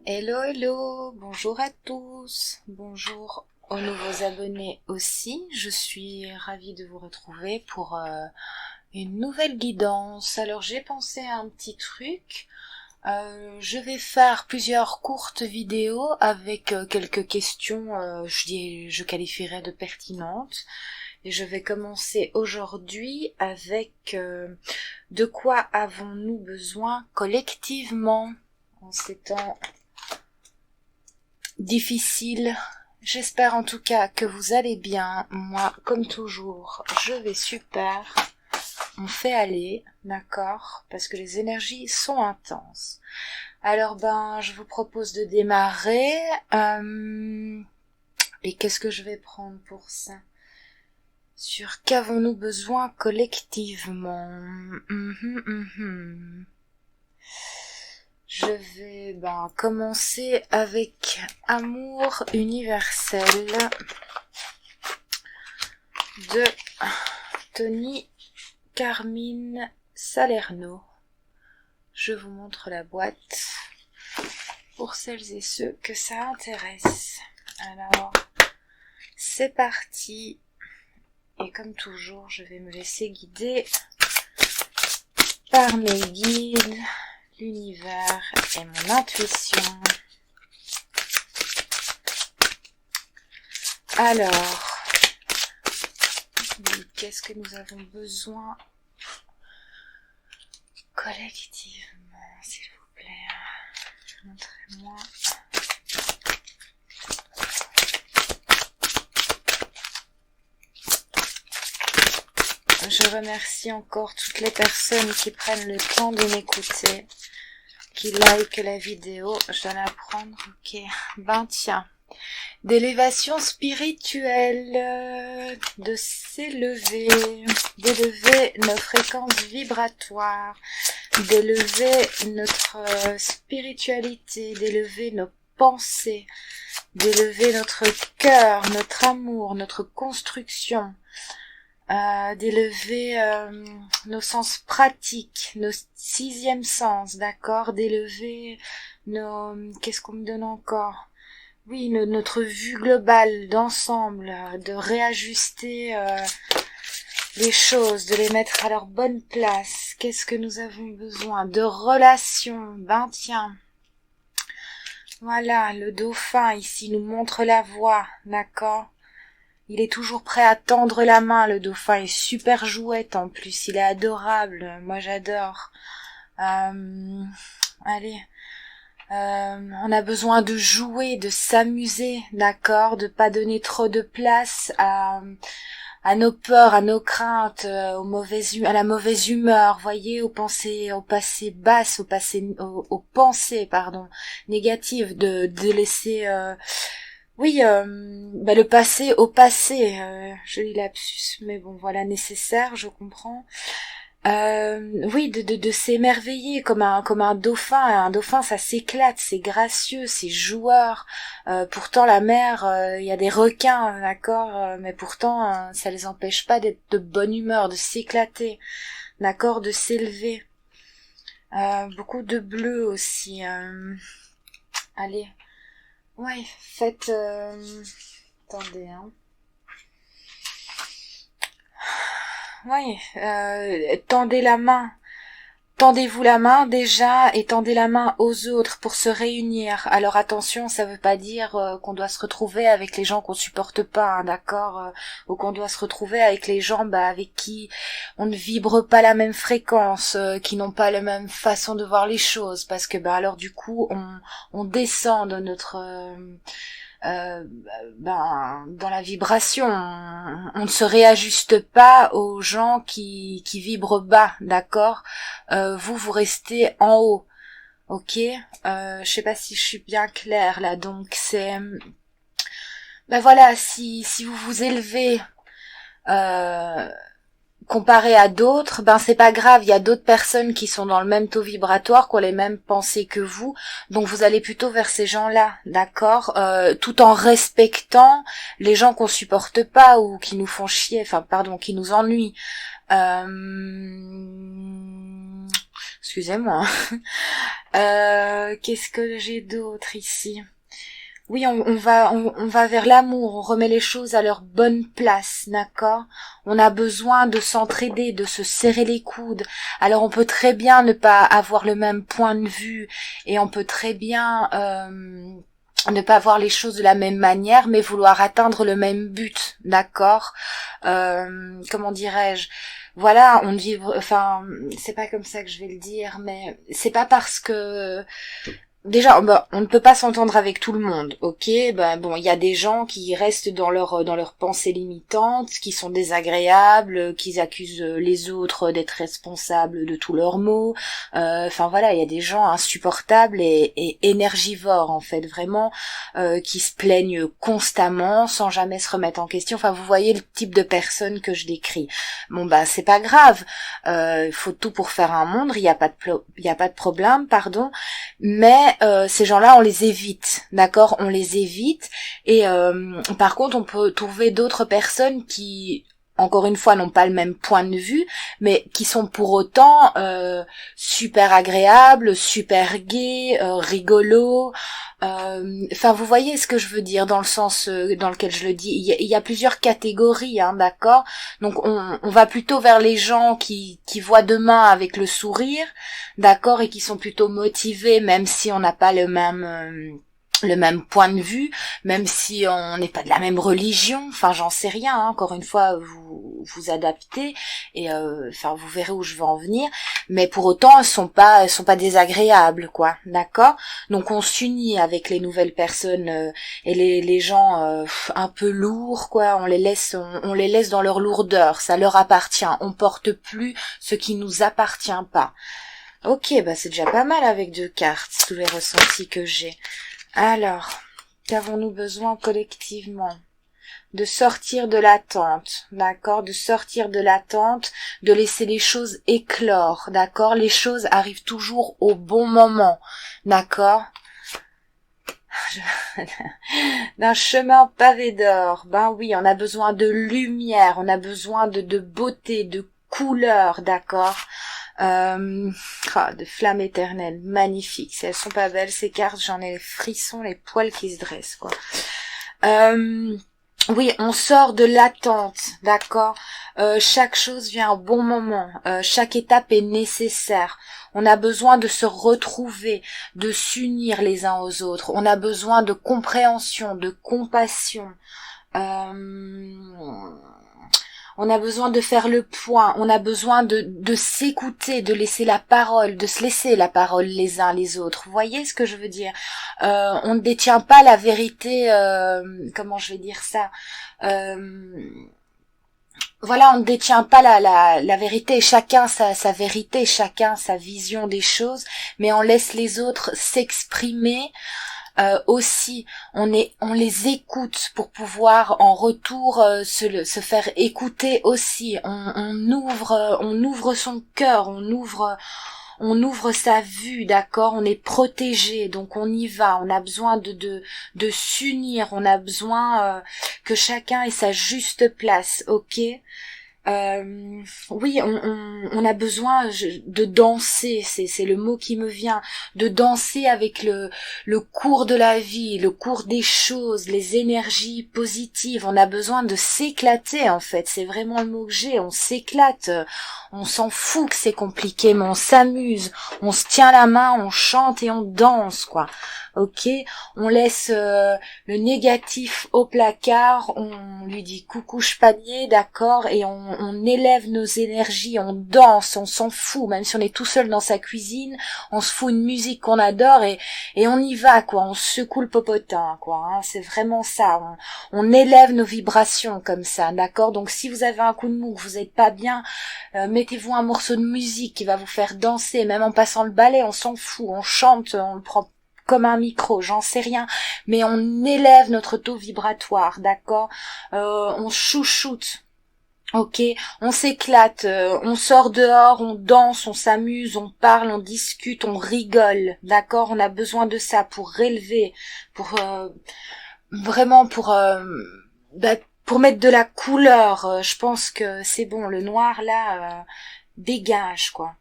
Hello, hello, bonjour à tous, bonjour aux nouveaux abonnés aussi. Je suis ravie de vous retrouver pour une nouvelle guidance. Alors j'ai pensé à un petit truc. Je vais faire plusieurs courtes vidéos avec quelques questions, je qualifierais de pertinentes. Et je vais commencer aujourd'hui avec de quoi avons-nous besoin collectivement en ces temps difficiles. J'espère en tout cas que vous allez bien. Moi, comme toujours, je vais super. On fait aller, d'accord, parce que les énergies sont intenses. Alors je vous propose de démarrer. Et qu'est-ce que je vais prendre pour ça? Sur qu'avons-nous besoin collectivement? Je vais commencer avec Amour universel de Tony Carmine Salerno. Je vous montre la boîte pour celles et ceux que ça intéresse. Alors, c'est parti. Et comme toujours, je vais me laisser guider par mes guides, l'univers et mon intuition. Alors, qu'est-ce que nous avons besoin collectivement, s'il vous plaît? Montrez-moi. Je remercie encore toutes les personnes qui prennent le temps de m'écouter, qui like la vidéo. Je dois la prendre, ok. Tiens. D'élévation spirituelle, de s'élever, d'élever nos fréquences vibratoires, d'élever notre spiritualité, d'élever nos pensées, d'élever notre cœur, notre amour, notre construction, d'élever nos sens pratiques, nos sixièmes sens, d'accord, d'élever nos... Qu'est-ce qu'on me donne encore? Oui, notre vue globale d'ensemble, de réajuster les choses, de les mettre à leur bonne place. Qu'est-ce que nous avons besoin? De relations, tiens. Voilà, le dauphin ici nous montre la voie, d'accord? Il est toujours prêt à tendre la main, le dauphin est super jouette en plus, il est adorable, moi j'adore. Allez, on a besoin de jouer, de s'amuser, d'accord, de pas donner trop de place à nos peurs, à nos craintes, à la mauvaise humeur, voyez, aux pensées basses, aux pensées, négatives, de laisser le passé au passé, joli lapsus, mais bon, voilà, nécessaire, je comprends. Oui, de s'émerveiller comme un dauphin. Un dauphin, ça s'éclate, c'est gracieux, c'est joueur. Pourtant, la mer, il y a des requins, d'accord, mais pourtant, ça les empêche pas d'être de bonne humeur, de s'éclater, d'accord, de s'élever. Beaucoup de bleu aussi. Allez. Ouais, faites... Attendez, hein. Oui, tendez la main. Tendez-vous la main déjà et tendez la main aux autres pour se réunir. Alors attention, ça veut pas dire qu'on doit se retrouver avec les gens qu'on supporte pas, hein, d'accord, ou qu'on doit se retrouver avec les gens avec qui on ne vibre pas la même fréquence, qui n'ont pas la même façon de voir les choses, parce que alors du coup on descend de notre dans la vibration, on ne se réajuste pas aux gens qui vibrent bas, d'accord. Vous restez en haut, ok. Je sais pas si je suis bien claire là, donc c'est voilà, si vous vous élevez comparé à d'autres, c'est pas grave, il y a d'autres personnes qui sont dans le même taux vibratoire, qui ont les mêmes pensées que vous, donc vous allez plutôt vers ces gens-là, d'accord, tout en respectant les gens qu'on supporte pas ou qui nous font chier, qui nous ennuient. excusez-moi. Qu'est-ce que j'ai d'autre ici? Oui, on va vers l'amour, on remet les choses à leur bonne place, d'accord? On a besoin de s'entraider, de se serrer les coudes. Alors on peut très bien ne pas avoir le même point de vue et on peut très bien ne pas voir les choses de la même manière, mais vouloir atteindre le même but, d'accord? Comment dirais-je? Voilà, on ne vit, enfin, c'est pas comme ça que je vais le dire, mais c'est pas parce que déjà, bah, on ne peut pas s'entendre avec tout le monde, ok? Ben bon, il y a des gens qui restent dans leur pensée limitante, qui sont désagréables, qui accusent les autres d'être responsables de tous leurs maux. Enfin voilà, il y a des gens insupportables et énergivores en fait, vraiment, qui se plaignent constamment sans jamais se remettre en question. Enfin, vous voyez le type de personne que je décris. Bon bah c'est pas grave, il faut tout pour faire un monde, il y a pas de problème, pardon. Mais ces gens-là, on les évite, d'accord? On les évite. Et par contre, on peut trouver d'autres personnes qui, encore une fois, n'ont pas le même point de vue, mais qui sont pour autant super agréables, super gais, rigolos. Enfin, vous voyez ce que je veux dire dans le sens dans lequel je le dis. Il y a plusieurs catégories, hein, d'accord? Donc, on va plutôt vers les gens qui voient demain avec le sourire, d'accord, et qui sont plutôt motivés, même si on n'a pas le même point de vue, même si on n'est pas de la même religion, enfin j'en sais rien, hein. Encore une fois vous adaptez et enfin vous verrez où je veux en venir, mais pour autant elles sont pas désagréables quoi, d'accord? Donc on s'unit avec les nouvelles personnes et les gens un peu lourds quoi, on les laisse dans leur lourdeur, ça leur appartient, on porte plus ce qui nous appartient pas. Ok, bah c'est déjà pas mal avec 2 cartes, tous les ressentis que j'ai. Alors, qu'avons-nous besoin collectivement? De sortir de l'attente, d'accord? De sortir de l'attente, de laisser les choses éclore, d'accord? Les choses arrivent toujours au bon moment, d'accord? D'un chemin pavé d'or, ben oui, on a besoin de lumière, on a besoin de beauté, de couleur, d'accord? De flamme éternelle, magnifique. Si elles sont pas belles ces cartes, j'en ai les frissons, les poils qui se dressent quoi. Oui, on sort de l'attente, d'accord. Chaque chose vient au bon moment. Chaque étape est nécessaire. On a besoin de se retrouver, de s'unir les uns aux autres. On a besoin de compréhension, de compassion. On a besoin de faire le point, on a besoin de s'écouter, de laisser la parole, de se laisser la parole les uns les autres. Vous voyez ce que je veux dire? On ne détient pas la vérité, comment je vais dire ça? Voilà, on ne détient pas la vérité, chacun sa vérité, chacun sa vision des choses, mais on laisse les autres s'exprimer. Aussi, on les écoute pour pouvoir en retour se faire écouter aussi. On ouvre son cœur, on ouvre sa vue, d'accord. On est protégé, donc on y va. On a besoin de s'unir. On a besoin que chacun ait sa juste place, ok. Oui, on a besoin de danser, c'est le mot qui me vient, de danser avec le cours de la vie, le cours des choses, les énergies positives. On a besoin de s'éclater en fait, c'est vraiment le mot que j'ai, on s'éclate, on s'en fout que c'est compliqué, mais on s'amuse, on se tient la main, on chante et on danse quoi. Ok, on laisse le négatif au placard, on lui dit coucou panier, d'accord, et on élève nos énergies, on danse, on s'en fout, même si on est tout seul dans sa cuisine, on se fout une musique qu'on adore et on y va quoi, on secoue le popotin quoi, hein, c'est vraiment ça, on élève nos vibrations comme ça, d'accord. Donc si vous avez un coup de mou, que vous êtes pas bien, mettez-vous un morceau de musique qui va vous faire danser, même en passant le balai, on s'en fout, on chante, on le prend comme un micro, j'en sais rien, mais on élève notre taux vibratoire, d'accord, on chouchoute, ok, on s'éclate, on sort dehors, on danse, on s'amuse, on parle, on discute, on rigole, d'accord, on a besoin de ça pour relever, pour vraiment pour mettre de la couleur, je pense que c'est bon, le noir là dégage quoi.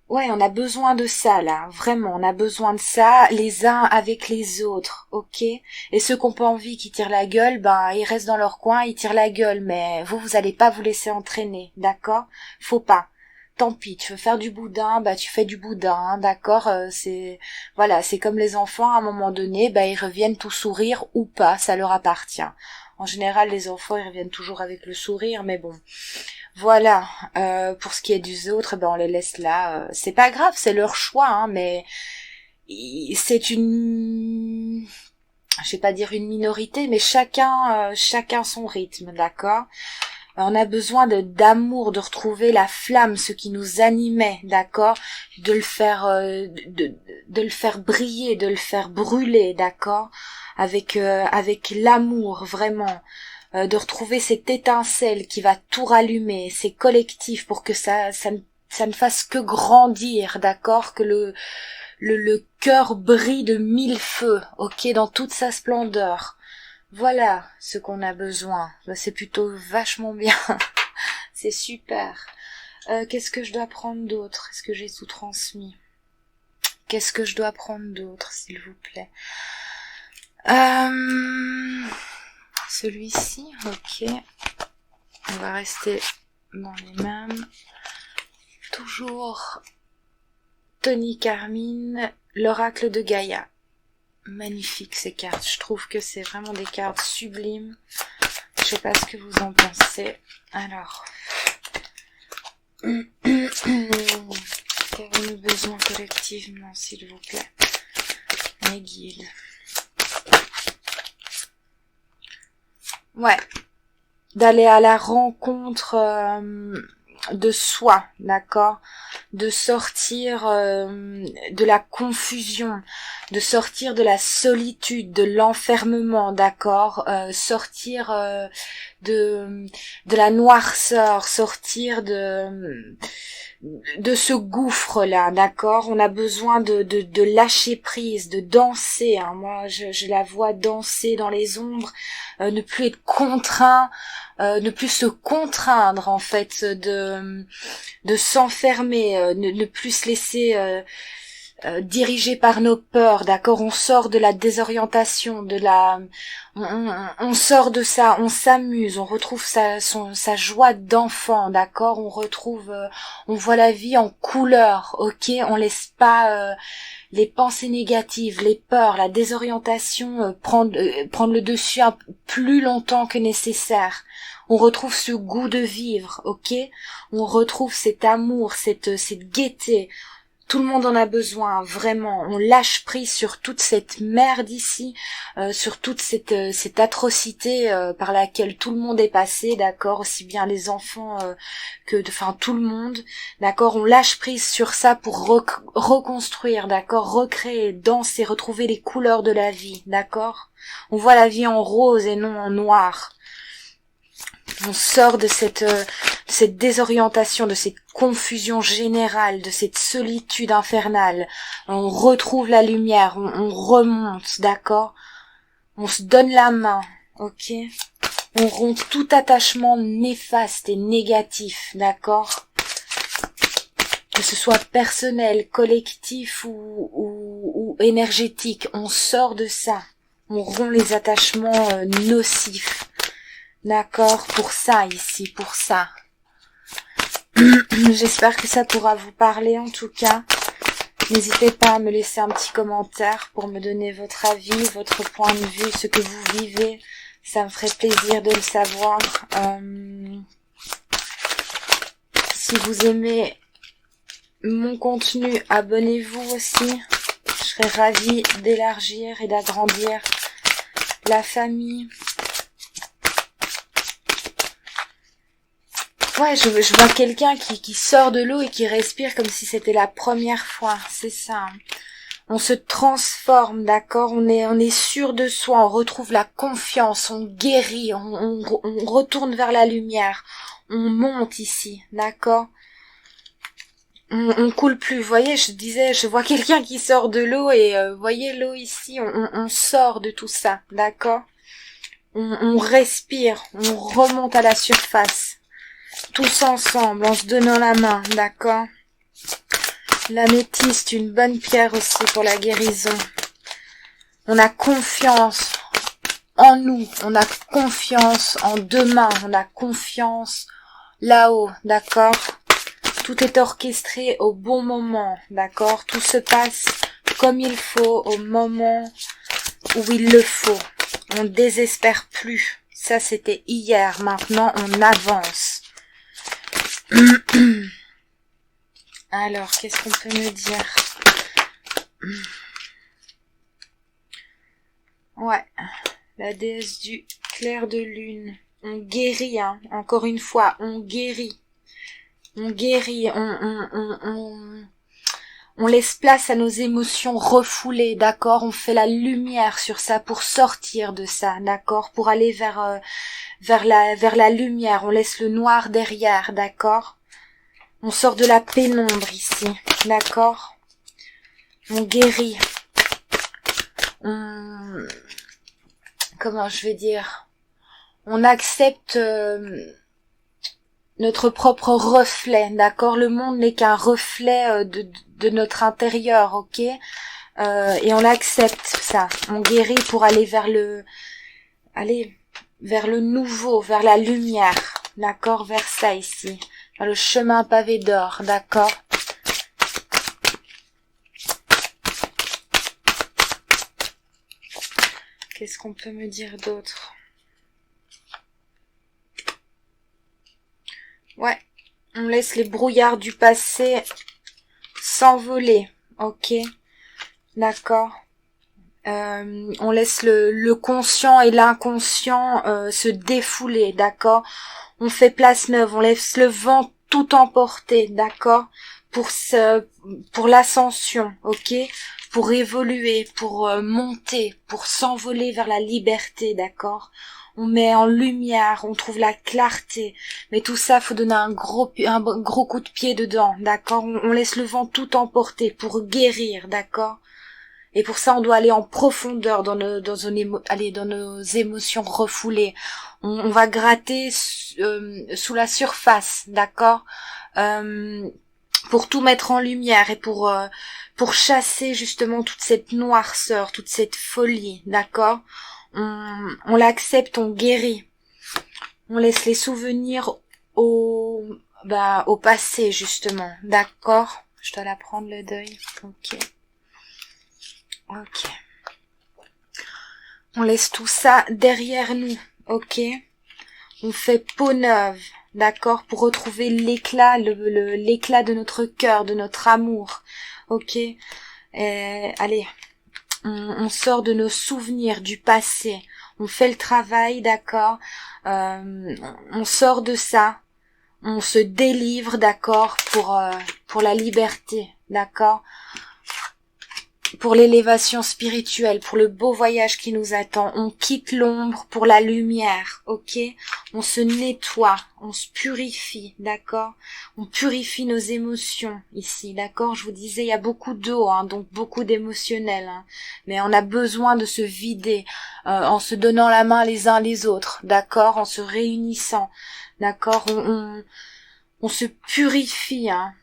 Ouais, on a besoin de ça, là. Vraiment, on a besoin de ça, les uns avec les autres, ok? Et ceux qui n'ont pas envie, qui tirent la gueule, ben, ils restent dans leur coin, ils tirent la gueule, mais vous allez pas vous laisser entraîner, d'accord? Faut pas. Tant pis, tu veux faire du boudin, bah tu fais du boudin, hein, d'accord? Voilà, c'est comme les enfants, à un moment donné, bah ils reviennent tout sourire ou pas, ça leur appartient. En général, les enfants, ils reviennent toujours avec le sourire, mais bon. Voilà, pour ce qui est des autres, ben on les laisse là. C'est pas grave, c'est leur choix, hein, mais c'est une, je vais pas dire une minorité, mais chacun son rythme, d'accord. On a besoin d'amour, de retrouver la flamme, ce qui nous animait, d'accord, de le faire, de le faire briller, de le faire brûler, d'accord, avec l'amour vraiment. De retrouver cette étincelle qui va tout rallumer, c'est collectif pour que ça ne fasse que grandir, d'accord, que le cœur brille de mille feux, ok, dans toute sa splendeur. Voilà ce qu'on a besoin. C'est plutôt vachement bien. C'est super. Qu'est-ce que je dois prendre d'autre? Est-ce que j'ai tout transmis? Qu'est-ce que je dois prendre d'autre, s'il vous plaît? Celui-ci, ok. On va rester dans les mêmes. Toujours Tony Carmine, l'oracle de Gaïa. Magnifique ces cartes. Je trouve que c'est vraiment des cartes sublimes. Je sais pas ce que vous en pensez. Alors. Qu'avons-nous besoin collectivement, s'il vous plaît? Mes guides. Ouais. D'aller à la rencontre de soi, d'accord, de sortir de la confusion, de sortir de la solitude, de l'enfermement, d'accord, sortir de la noirceur, sortir de ce gouffre là, d'accord. On a besoin de lâcher prise, de danser, hein. Moi je la vois danser dans les ombres, ne plus être contraint, ne plus se contraindre en fait, de s'enfermer, ne plus se laisser dirigé par nos peurs, d'accord. On sort de la désorientation, on sort de ça, on s'amuse, on retrouve sa joie d'enfant, d'accord. On voit la vie en couleur, ok. On laisse pas les pensées négatives, les peurs, la désorientation prendre le dessus plus longtemps que nécessaire. On retrouve ce goût de vivre, ok. On retrouve cet amour, cette gaieté. Tout le monde en a besoin, vraiment. On lâche prise sur toute cette merde ici, sur toute cette atrocité par laquelle tout le monde est passé, d'accord, aussi bien les enfants tout le monde, d'accord. On lâche prise sur ça pour reconstruire, d'accord, recréer, danser, retrouver les couleurs de la vie, d'accord. On voit la vie en rose et non en noir. On sort de cette désorientation, de cette confusion générale, de cette solitude infernale. On retrouve la lumière, on remonte, d'accord? On se donne la main, ok? On rompt tout attachement néfaste et négatif, d'accord? Que ce soit personnel, collectif ou énergétique, on sort de ça. On rompt les attachements nocifs. D'accord, pour ça ici, pour ça. J'espère que ça pourra vous parler en tout cas. N'hésitez pas à me laisser un petit commentaire pour me donner votre avis, votre point de vue, ce que vous vivez. Ça me ferait plaisir de le savoir. Si vous aimez mon contenu, abonnez-vous aussi. Je serais ravie d'élargir et d'agrandir la famille. Ouais, je vois quelqu'un qui sort de l'eau et qui respire comme si c'était la première fois, c'est ça. On se transforme, d'accord, on est sûr de soi, on retrouve la confiance, on guérit, on retourne vers la lumière, on monte ici, d'accord. On coule plus, vous voyez, je vois quelqu'un qui sort de l'eau et voyez l'eau ici, on sort de tout ça, d'accord. On respire, on remonte à la surface. Tous ensemble, en se donnant la main, d'accord? L'améthyste, une bonne pierre aussi pour la guérison. On a confiance en nous, on a confiance en demain, on a confiance là-haut, d'accord? Tout est orchestré au bon moment, d'accord? Tout se passe comme il faut, au moment où il le faut. On ne désespère plus. Ça, c'était hier. Maintenant, on avance. Alors, qu'est-ce qu'on peut me dire? Ouais, la déesse du clair de lune. On guérit, hein. Encore une fois, on guérit. On guérit, on laisse place à nos émotions refoulées, d'accord? On fait la lumière sur ça pour sortir de ça, d'accord? Pour aller vers la lumière. On laisse le noir derrière, d'accord? On sort de la pénombre ici, d'accord? On guérit. Comment je vais dire? On accepte notre propre reflet, d'accord? Le monde n'est qu'un reflet de notre intérieur, ok? Et on accepte ça. On guérit pour aller vers le nouveau, vers la lumière, d'accord? Vers ça ici, vers le chemin pavé d'or, d'accord? Qu'est-ce qu'on peut me dire d'autre? Ouais, on laisse les brouillards du passé s'envoler, ok? D'accord. On laisse le conscient et l'inconscient se défouler, d'accord? On fait place neuve, on laisse le vent tout emporter, d'accord? Pour l'ascension, ok? Pour évoluer, pour monter, pour s'envoler vers la liberté, d'accord? On met en lumière, on trouve la clarté, mais tout ça, faut donner un gros coup de pied dedans, d'accord? On laisse le vent tout emporter pour guérir, d'accord? Et pour ça, on doit aller en profondeur dans nos émotions refoulées. On va gratter sous la surface, d'accord? Pour tout mettre en lumière et pour chasser justement toute cette noirceur, toute cette folie, d'accord? On l'accepte, on guérit. On laisse les souvenirs au passé justement, d'accord? Je dois la prendre le deuil, ok. Ok. On laisse tout ça derrière nous, ok? On fait peau neuve, d'accord? Pour retrouver l'éclat, l'éclat de notre cœur, de notre amour, ok? Allez, on sort de nos souvenirs du passé. On fait le travail, d'accord? On sort de ça. On se délivre, d'accord? Pour la liberté, d'accord? Pour l'élévation spirituelle, pour le beau voyage qui nous attend. On quitte l'ombre pour la lumière, ok? On se nettoie, on se purifie, d'accord? On purifie nos émotions ici, d'accord? Je vous disais, il y a beaucoup d'eau, hein, donc beaucoup d'émotionnel, hein, mais on a besoin de se vider en se donnant la main les uns les autres, d'accord? En se réunissant, d'accord? On se purifie, hein.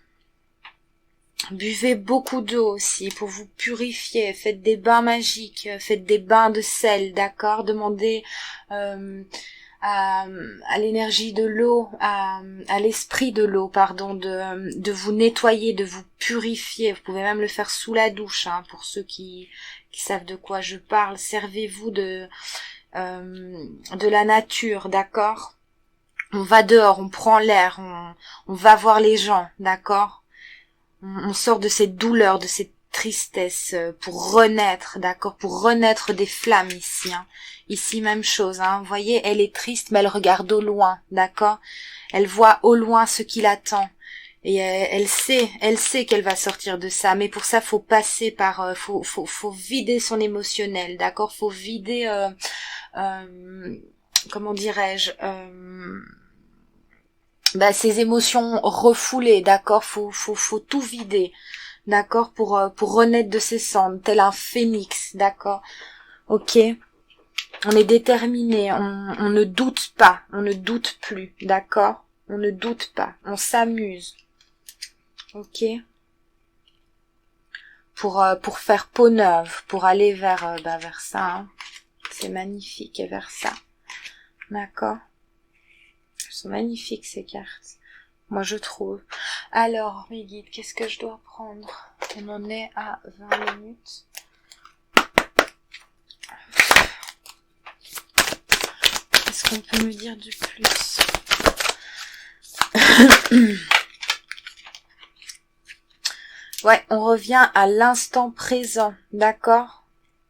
Buvez beaucoup d'eau aussi pour vous purifier. Faites des bains magiques, faites des bains de sel, d'accord? Demandez à l'énergie de l'eau, à l'esprit de l'eau, pardon, de vous nettoyer, de vous purifier. Vous pouvez même le faire sous la douche, hein, pour ceux qui savent de quoi je parle. Servez-vous de la nature, d'accord? On va dehors, on prend l'air, on va voir les gens, d'accord? On sort de cette douleur, de cette tristesse pour renaître, d'accord, pour renaître des flammes ici, hein. Ici même chose, hein. Vous voyez, elle est triste, mais elle regarde au loin, d'accord. Elle voit au loin ce qui l'attend et elle sait qu'elle va sortir de ça. Mais pour ça, faut passer par, faut vider son émotionnel, d'accord. Faut vider, comment dirais-je. Ces émotions refoulées, d'accord, faut tout vider, d'accord, pour renaître de ses cendres, tel un phénix, d'accord, ok, on est déterminé, on ne doute pas, on ne doute plus, d'accord, on ne doute pas, on s'amuse, ok, pour faire peau neuve, pour aller vers ça. Hein. C'est magnifique, et vers ça. D'accord. Elles sont magnifiques ces cartes. Moi je trouve. Alors, mes guides, qu'est-ce que je dois prendre? On en est à 20 minutes. Qu'est-ce qu'on peut me dire du plus? Ouais, on revient à l'instant présent, d'accord?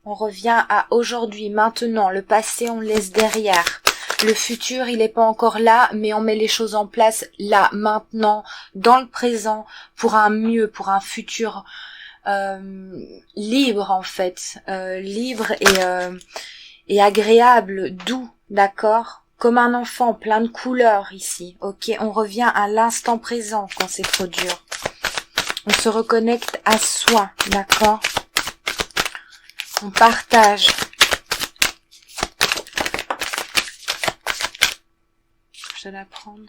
On revient à aujourd'hui, maintenant. Le passé, on le laisse derrière. Le futur, il n'est pas encore là, mais on met les choses en place là, maintenant, dans le présent, pour un mieux, pour un futur libre en fait, libre et agréable, doux, d'accord? Comme un enfant, plein de couleurs ici, ok? On revient à l'instant présent quand c'est trop dur. On se reconnecte à soi, d'accord? On partage. Je vais la prendre.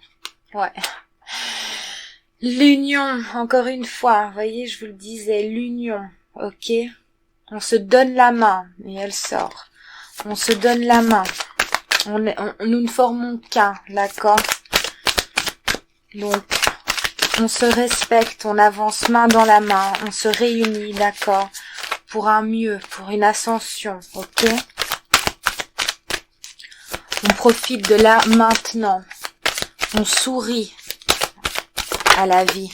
Ouais. L'union, encore une fois, vous voyez, je vous le disais, l'union, ok? On se donne la main, et elle sort. On se donne la main. Nous ne formons qu'un, d'accord? Donc, on se respecte, on avance main dans la main, on se réunit, d'accord? Pour un mieux, pour une ascension, ok? On profite de là maintenant. On sourit à la vie.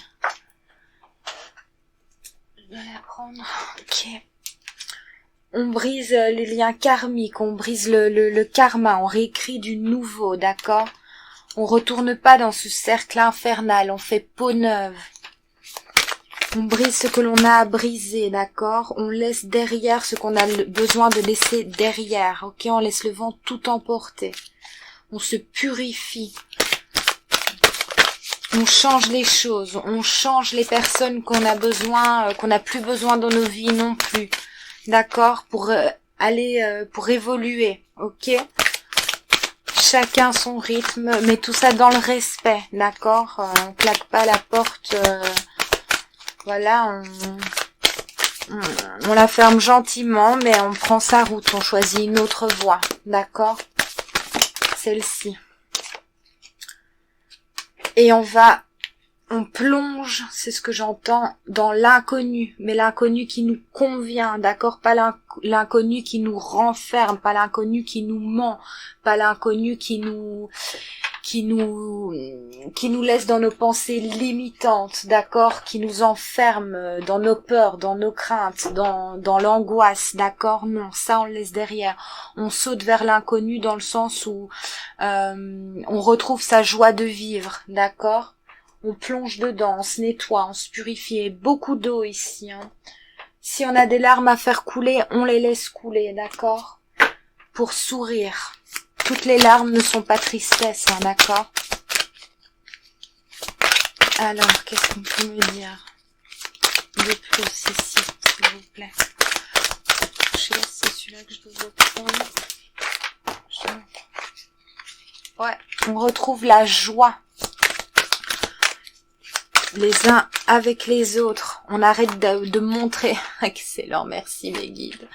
Je vais la prendre. Ok. On brise les liens karmiques, on brise le karma, on réécrit du nouveau, d'accord? On retourne pas dans ce cercle infernal, on fait peau neuve. On brise ce que l'on a à briser, d'accord? On laisse derrière ce qu'on a besoin de laisser derrière, ok? On laisse le vent tout emporter. On se purifie. On change les choses, on change les personnes qu'on a besoin, qu'on n'a plus besoin dans nos vies non plus. D'accord? Pour pour évoluer, ok? Chacun son rythme, mais tout ça dans le respect, d'accord? On claque pas la porte, voilà, on la ferme gentiment, mais on prend sa route, on choisit une autre voie, d'accord? Celle-ci. Et on plonge, c'est ce que j'entends, dans l'inconnu, mais l'inconnu qui nous convient, d'accord? Pas l'inconnu qui nous renferme, pas l'inconnu qui nous ment, pas l'inconnu qui nous laisse dans nos pensées limitantes, d'accord? Qui nous enferme dans nos peurs, dans nos craintes, dans l'angoisse, d'accord? Non, ça on le laisse derrière. On saute vers l'inconnu dans le sens où on retrouve sa joie de vivre, d'accord? On plonge dedans, on se nettoie, on se purifie. Et beaucoup d'eau ici, hein. Si on a des larmes à faire couler, on les laisse couler, d'accord? Pour sourire. Toutes les larmes ne sont pas tristesse, hein, d'accord? Alors, qu'est-ce qu'on peut me dire de plus ici, s'il vous plaît? Je sais pas si c'est celui-là que je dois prendre. Ouais, on retrouve la joie. Les uns avec les autres. On arrête de montrer. Excellent, merci mes guides.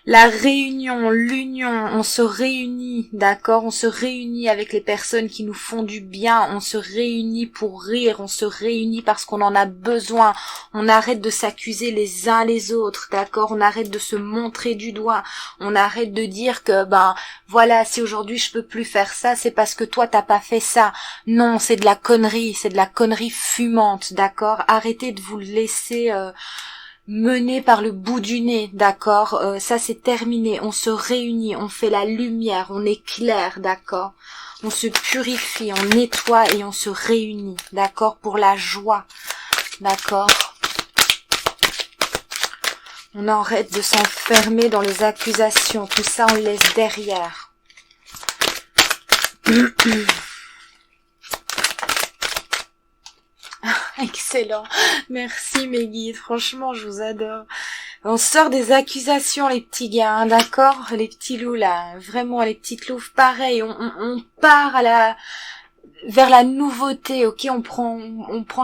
La réunion, l'union, on se réunit, d'accord? On se réunit avec les personnes qui nous font du bien, on se réunit pour rire, on se réunit parce qu'on en a besoin. On arrête de s'accuser les uns les autres, d'accord? On arrête de se montrer du doigt. On arrête de dire que, voilà, si aujourd'hui je peux plus faire ça, c'est parce que toi t'as pas fait ça. Non, c'est de la connerie fumante, d'accord? Arrêtez de vous laisser mené par le bout du nez, d'accord? Ça c'est terminé, on se réunit, on fait la lumière, on éclaire, d'accord? On se purifie, on nettoie et on se réunit, d'accord? Pour la joie, d'accord? On arrête de s'enfermer dans les accusations, tout ça on le laisse derrière. Excellent, merci mes guides, franchement je vous adore. On sort des accusations les petits gars, hein, d'accord? Les petits loups là, vraiment les petites louves, pareil, on part vers la nouveauté, ok, on prend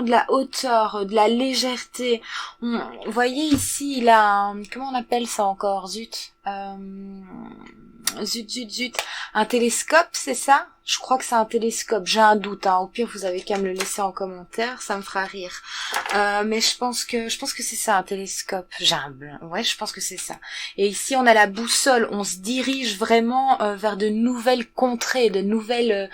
de la hauteur, de la légèreté. Vous voyez ici, il a comment on appelle ça encore, zut, zut, un télescope, c'est ça? Je crois que c'est un télescope, j'ai un doute, hein. Au pire vous avez qu'à me le laisser en commentaire, ça me fera rire. Mais je pense que c'est ça, un télescope. Ouais, je pense que c'est ça. Et ici on a la boussole, on se dirige vraiment vers de nouvelles contrées, de nouvelles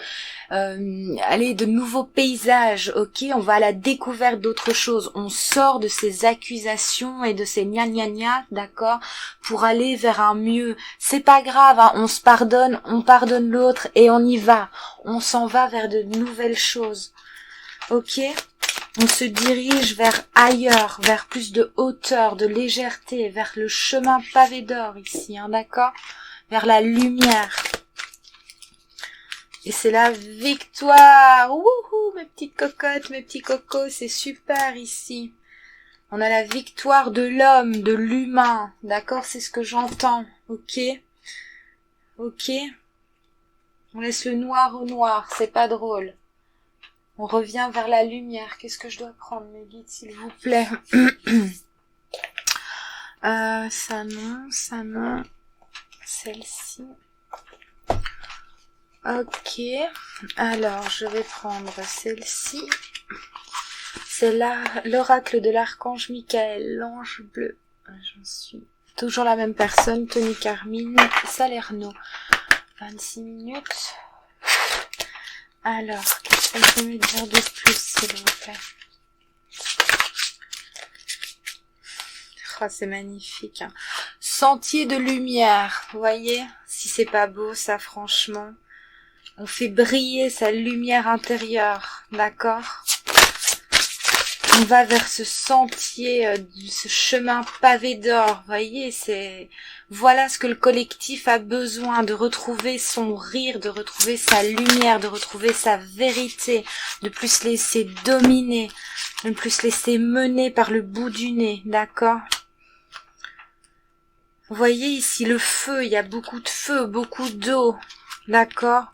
de nouveaux paysages, ok, on va à la découverte d'autres choses, on sort de ces accusations et de ces gna gna gna, d'accord, pour aller vers un mieux. C'est pas grave, hein, on pardonne l'autre et on y va, on s'en va vers de nouvelles choses, ok, on se dirige vers ailleurs, vers plus de hauteur, de légèreté, vers le chemin pavé d'or ici, hein, d'accord, vers la lumière. Et c'est la victoire. Wouhou, mes petites cocottes, mes petits cocos, c'est super ici. On a la victoire de l'homme, de l'humain. D'accord, c'est ce que j'entends. Ok. Ok. On laisse le noir au noir, c'est pas drôle. On revient vers la lumière. Qu'est-ce que je dois prendre, mes guides, s'il vous plaît? Ça non. Celle-ci. Ok, alors je vais prendre celle-ci. C'est l'oracle de l'archange Michael, l'ange bleu. J'en suis toujours la même personne, Tony Carmine Salerno. 26 minutes. Alors, qu'est-ce qu'elle peut me dire de plus, s'il vous plaît? Oh, c'est magnifique. Hein. Sentier de lumière, vous voyez? Si c'est pas beau, ça, franchement. On fait briller sa lumière intérieure, d'accord? On va vers ce sentier, ce chemin pavé d'or, voyez, voilà ce que le collectif a besoin, de retrouver son rire, de retrouver sa lumière, de retrouver sa vérité, de plus laisser dominer, de ne plus laisser mener par le bout du nez, d'accord? Vous voyez ici le feu, il y a beaucoup de feu, beaucoup d'eau, d'accord?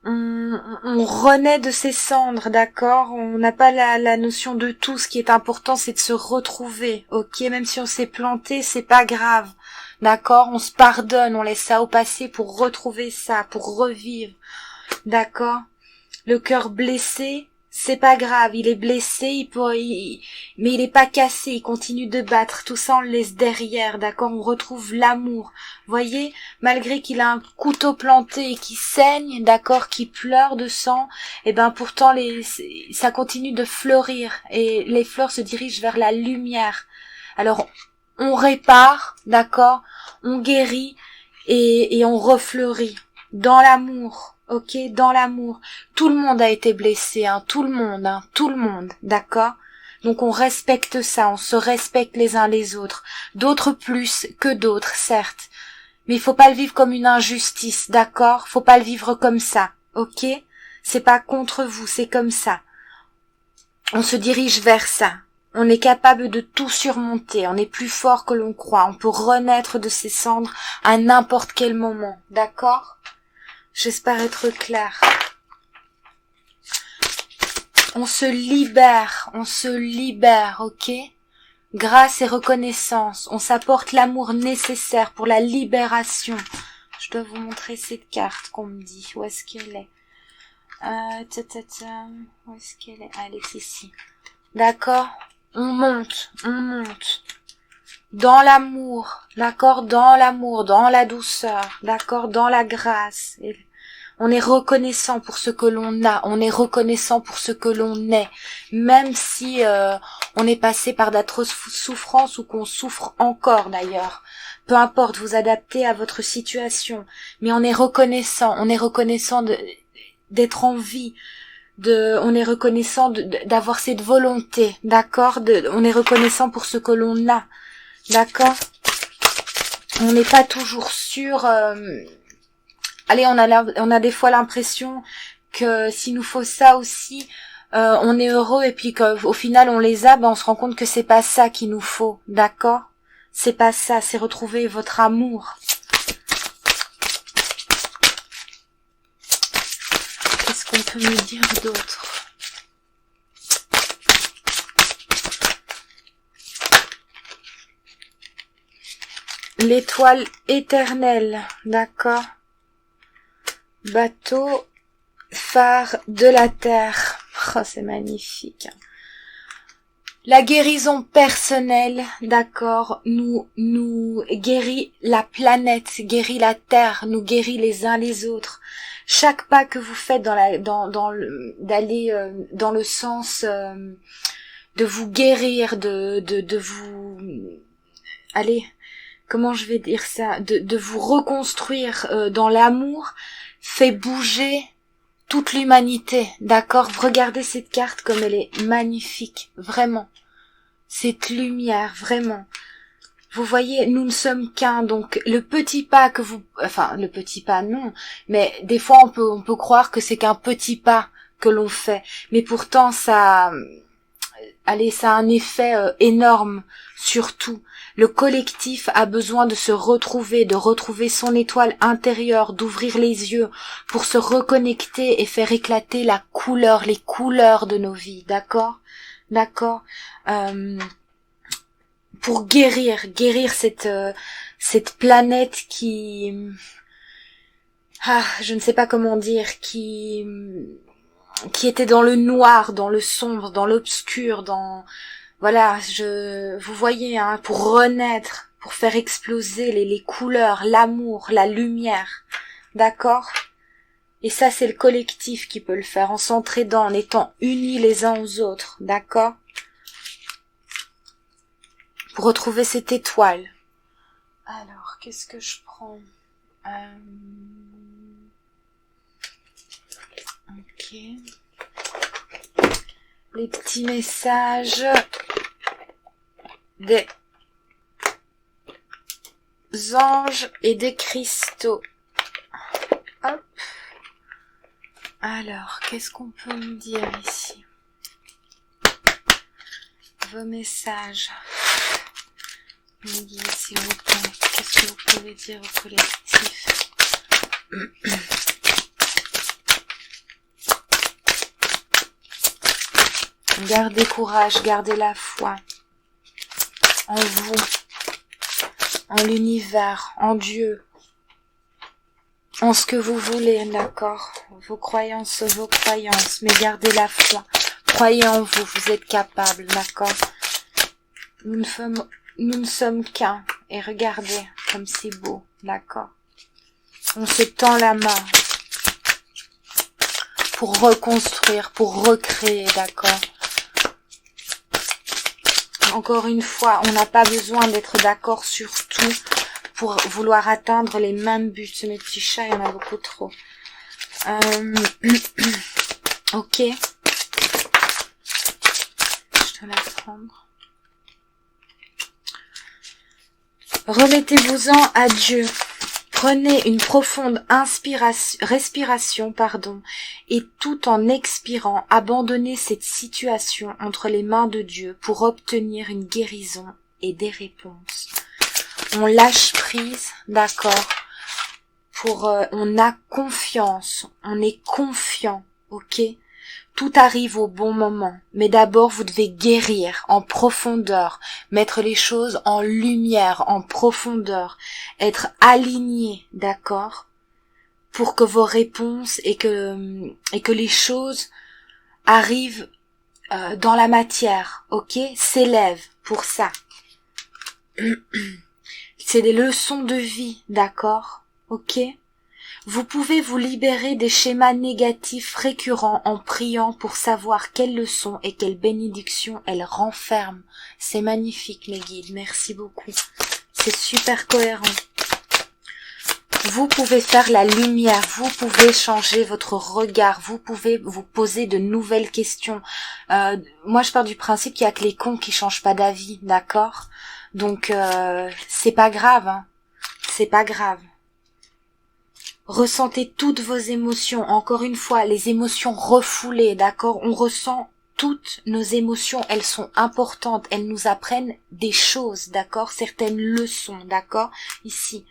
On renaît de ses cendres, d'accord? On n'a pas la notion de tout. Ce qui est important, c'est de se retrouver, ok? Même si on s'est planté, c'est pas grave, d'accord? On se pardonne, on laisse ça au passé pour retrouver ça, pour revivre, d'accord? Le cœur blessé, c'est pas grave, il est blessé, mais il est pas cassé, il continue de battre, tout ça on le laisse derrière, d'accord, on retrouve l'amour, voyez, malgré qu'il a un couteau planté et qui saigne, d'accord, qui pleure de sang, et ben pourtant ça continue de fleurir, et les fleurs se dirigent vers la lumière, alors on répare, d'accord, on guérit, et on refleurit, dans l'amour, ok, dans l'amour. Tout le monde a été blessé, tout le monde, d'accord? Donc on respecte ça, on se respecte les uns les autres. D'autres plus que d'autres, certes. Mais il faut pas le vivre comme une injustice, d'accord? Faut pas le vivre comme ça, ok? C'est pas contre vous, c'est comme ça. On se dirige vers ça. On est capable de tout surmonter, on est plus fort que l'on croit, on peut renaître de ses cendres à n'importe quel moment, d'accord? J'espère être claire. On se libère, ok? Grâce et reconnaissance, on s'apporte l'amour nécessaire pour la libération. Je dois vous montrer cette carte qu'on me dit. Où est-ce qu'elle est? Où est-ce qu'elle est? Elle est ici. D'accord? On monte. Dans l'amour, d'accord, dans l'amour, dans la douceur, d'accord, dans la grâce. Et on est reconnaissant pour ce que l'on a, on est reconnaissant pour ce que l'on est, même si on est passé par d'atroces souffrances ou qu'on souffre encore d'ailleurs. Peu importe, vous adaptez à votre situation, mais on est reconnaissant d'être en vie. On est reconnaissant d'avoir cette volonté, d'accord, on est reconnaissant pour ce que l'on a. D'accord? On n'est pas toujours sûr. Allez, on a des fois l'impression que s'il nous faut ça aussi, on est heureux et puis qu'au final on les a, ben on se rend compte que c'est pas ça qu'il nous faut. D'accord? C'est pas ça, c'est retrouver votre amour. Qu'est-ce qu'on peut me dire d'autre? L'étoile éternelle, d'accord. Bateau, phare de la terre. Oh, c'est magnifique. La guérison personnelle, d'accord, nous guérit la planète, guérit la terre, nous guérit les uns les autres. Chaque pas que vous faites d'aller dans le sens de vous guérir, de vous, allez, comment je vais dire ça, de vous reconstruire dans l'amour, fait bouger toute l'humanité, d'accord? Regardez cette carte comme elle est magnifique, vraiment. Cette lumière, vraiment. Vous voyez, nous ne sommes qu'un, donc le petit pas que vous, enfin le petit pas non, mais des fois on peut croire que c'est qu'un petit pas que l'on fait, mais pourtant ça a un effet énorme sur tout. Le collectif a besoin de se retrouver, de retrouver son étoile intérieure, d'ouvrir les yeux pour se reconnecter et faire éclater les couleurs de nos vies, d'accord? D'accord? Pour guérir cette planète qui, je ne sais pas comment dire, qui était dans le noir, dans le sombre, dans l'obscur, voilà, vous voyez, hein, pour renaître, pour faire exploser les couleurs, l'amour, la lumière, d'accord? Et ça, c'est le collectif qui peut le faire, en s'entraidant, en étant unis les uns aux autres, d'accord? Pour retrouver cette étoile. Alors, qu'est-ce que je prends? Ok. Les petits messages des anges et des cristaux. Hop. Alors, qu'est-ce qu'on peut me dire ici? Vos messages. Me dites, s'il vous plaît, qu'est-ce que vous pouvez dire au collectif? Gardez courage, gardez la foi en vous, en l'univers, en Dieu, en ce que vous voulez, d'accord? Vos croyances, mais gardez la foi. Croyez en vous, vous êtes capable, d'accord? Nous ne sommes qu'un, et regardez comme c'est beau, d'accord? On se tend la main pour reconstruire, pour recréer, d'accord? Encore une fois, on n'a pas besoin d'être d'accord sur tout pour vouloir atteindre les mêmes buts. Mes petits chats, il y en a beaucoup trop. Ok. Je te laisse prendre. Remettez-vous-en à Dieu. Prenez une profonde respiration, et tout en expirant, abandonnez cette situation entre les mains de Dieu pour obtenir une guérison et des réponses. On lâche prise, d'accord, on a confiance, on est confiant, ok? Tout arrive au bon moment, mais d'abord vous devez guérir en profondeur, mettre les choses en lumière, en profondeur, être aligné, d'accord, pour que vos réponses et que les choses arrivent dans la matière, ok, s'élèvent pour ça. C'est des leçons de vie, d'accord, ok? Vous pouvez vous libérer des schémas négatifs récurrents en priant pour savoir quelles leçons et quelles bénédictions elles renferment. C'est magnifique, mes guides. Merci beaucoup. C'est super cohérent. Vous pouvez faire la lumière. Vous pouvez changer votre regard. Vous pouvez vous poser de nouvelles questions. Moi, je pars du principe qu'il y a que les cons qui changent pas d'avis, d'accord? Donc, c'est pas grave, hein. C'est pas grave. Ressentez toutes vos émotions, encore une fois, les émotions refoulées, d'accord? On ressent toutes nos émotions, elles sont importantes, elles nous apprennent des choses, d'accord? Certaines leçons, d'accord? Ici,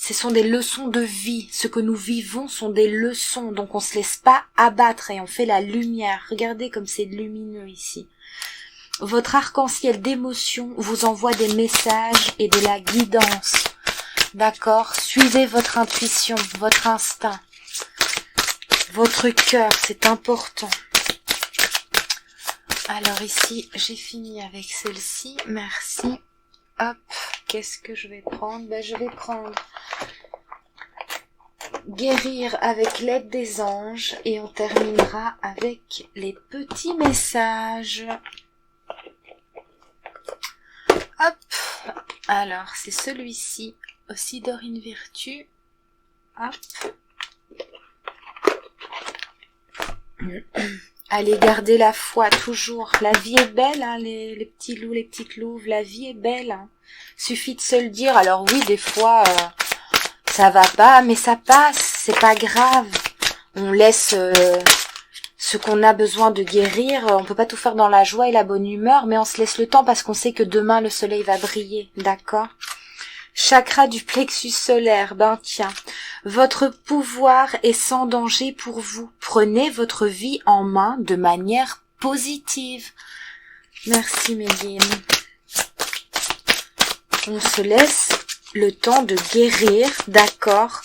Ce sont des leçons de vie. Ce que nous vivons sont des leçons. Donc on se laisse pas abattre et on fait la lumière. Regardez comme c'est lumineux ici. Votre arc-en-ciel d'émotions vous envoie des messages et de la guidance. D'accord? Suivez votre intuition, votre instinct, votre cœur, c'est important. Alors ici, j'ai fini avec celle-ci. Merci. Hop, qu'est-ce que je vais prendre? Je vais prendre guérir avec l'aide des anges et on terminera avec les petits messages. Hop, alors c'est celui-ci, aussi Dorine Virtue. Hop. Allez, gardez la foi, toujours. La vie est belle, hein, les petits loups, les petites louves. La vie est belle. Hein. Suffit de se le dire. Alors oui, des fois, ça va pas, mais ça passe. C'est pas grave. On laisse ce qu'on a besoin de guérir. On peut pas tout faire dans la joie et la bonne humeur, mais on se laisse le temps parce qu'on sait que demain, le soleil va briller. D'accord ? Chakra du plexus solaire, tiens, votre pouvoir est sans danger pour vous. Prenez votre vie en main de manière positive. Merci Mégane. On se laisse le temps de guérir, d'accord,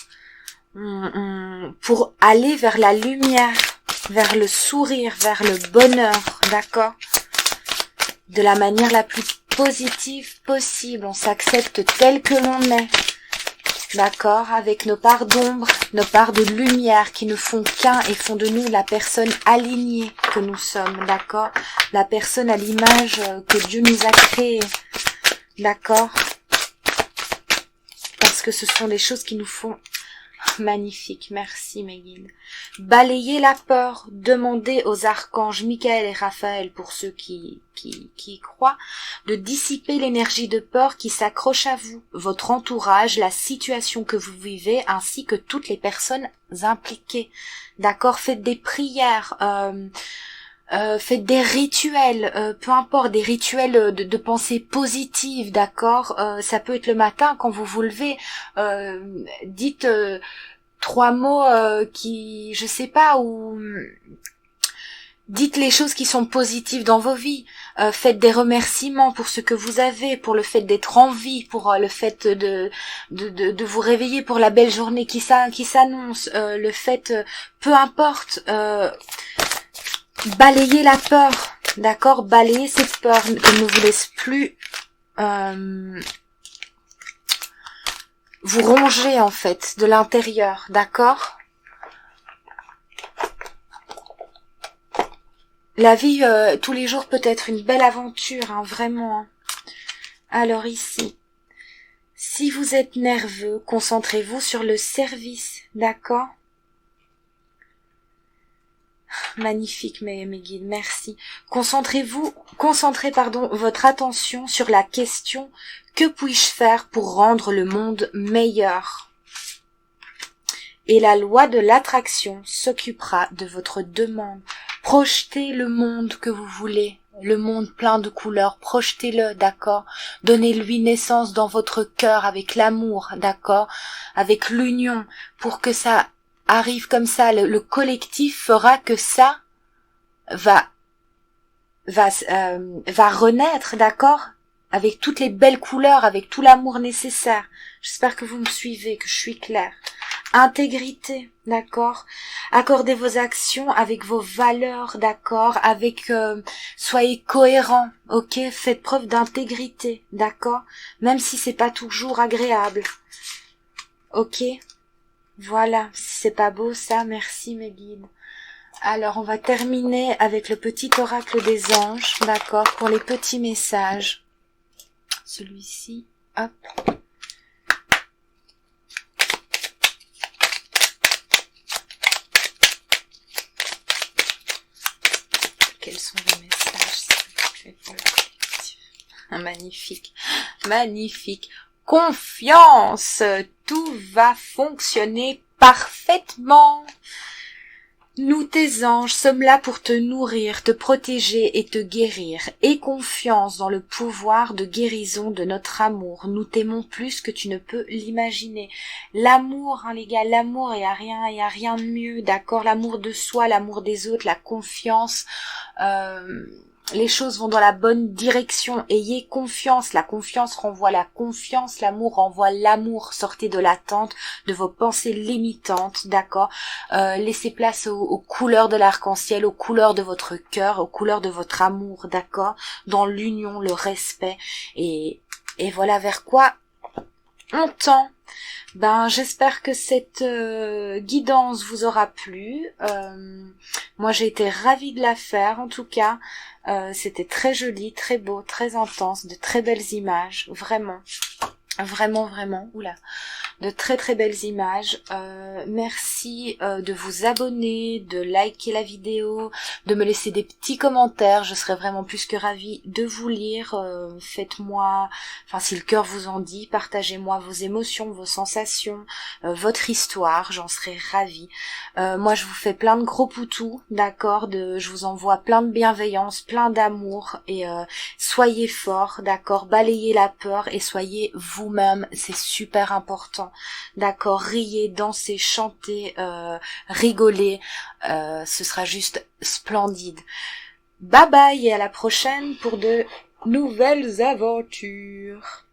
pour aller vers la lumière, vers le sourire, vers le bonheur, d'accord, de la manière la plus positive possible. On s'accepte tel que l'on est, d'accord, avec nos parts d'ombre, nos parts de lumière qui ne font qu'un et font de nous la personne alignée que nous sommes, d'accord, la personne à l'image que Dieu nous a créée, d'accord, parce que ce sont des choses qui nous font magnifique. Merci Mégane. Balayez la peur, demandez aux archanges Michael et Raphaël, pour ceux qui y croient, de dissiper l'énergie de peur qui s'accroche à vous, votre entourage, la situation que vous vivez, ainsi que toutes les personnes impliquées. D'accord? Faites des prières, faites des rituels, peu importe, des rituels de pensée positive, d'accord, ça peut être le matin quand vous vous levez, dites 3 mots qui, je sais pas, ou dites les choses qui sont positives dans vos vies, faites des remerciements pour ce que vous avez, pour le fait d'être en vie, pour le fait de vous réveiller, pour la belle journée qui s'annonce, le fait, peu importe, balayez la peur, d'accord, balayez cette peur qui ne vous laisse plus vous ronger en fait de l'intérieur, d'accord. La vie tous les jours peut être une belle aventure, hein, vraiment. Hein. Alors ici, si vous êtes nerveux, concentrez-vous sur le service, d'accord. Magnifique mes guides, merci. Concentrez votre attention sur la question: que puis-je faire pour rendre le monde meilleur? Et la loi de l'attraction s'occupera de votre demande. Projetez le monde que vous voulez, le monde plein de couleurs, projetez-le, d'accord? Donnez-lui naissance dans votre cœur avec l'amour, d'accord? Avec l'union, pour que ça arrive comme ça, le collectif fera que ça va renaître, d'accord, avec toutes les belles couleurs, avec tout l'amour nécessaire. J'espère que vous me suivez, que je suis claire. Intégrité, d'accord, accordez vos actions avec vos valeurs, d'accord, avec soyez cohérents, ok, faites preuve d'intégrité, d'accord, même si c'est pas toujours agréable, ok. Voilà, si c'est pas beau ça, merci mes guides. Alors on va terminer avec le petit oracle des anges, d'accord, pour les petits messages. Celui-ci, hop. Quels sont les messages? Magnifique, magnifique. Confiance, tout va fonctionner parfaitement. Nous, tes anges, sommes là pour te nourrir, te protéger et te guérir. Aie confiance dans le pouvoir de guérison de notre amour. Nous t'aimons plus que tu ne peux l'imaginer. L'amour, hein, les gars, l'amour, il y a rien de mieux, d'accord? L'amour de soi, l'amour des autres, la confiance, les choses vont dans la bonne direction. Ayez confiance. La confiance renvoie la confiance. L'amour renvoie l'amour. Sortez de l'attente, de vos pensées limitantes, d'accord? Laissez place aux couleurs de l'arc-en-ciel, aux couleurs de votre cœur, aux couleurs de votre amour, d'accord? Dans l'union, le respect. Et voilà vers quoi on tend. Ben, j'espère que cette guidance vous aura plu. Moi, j'ai été ravie de la faire, en tout cas. C'était très joli, très beau, très intense, de très belles images, vraiment. Vraiment, oula, de très très belles images. Merci de vous abonner, de liker la vidéo, de me laisser des petits commentaires. Je serais vraiment plus que ravie de vous lire. Faites-moi, enfin si le cœur vous en dit, partagez-moi vos émotions, vos sensations, votre histoire. J'en serais ravie. Moi, je vous fais plein de gros poutous, d'accord. Je vous envoie plein de bienveillance, plein d'amour et soyez forts, d'accord. Balayez la peur et soyez vous-même, c'est super important, d'accord. Riez, dansez, chantez, rigolez, ce sera juste splendide. Bye bye et à la prochaine pour de nouvelles aventures.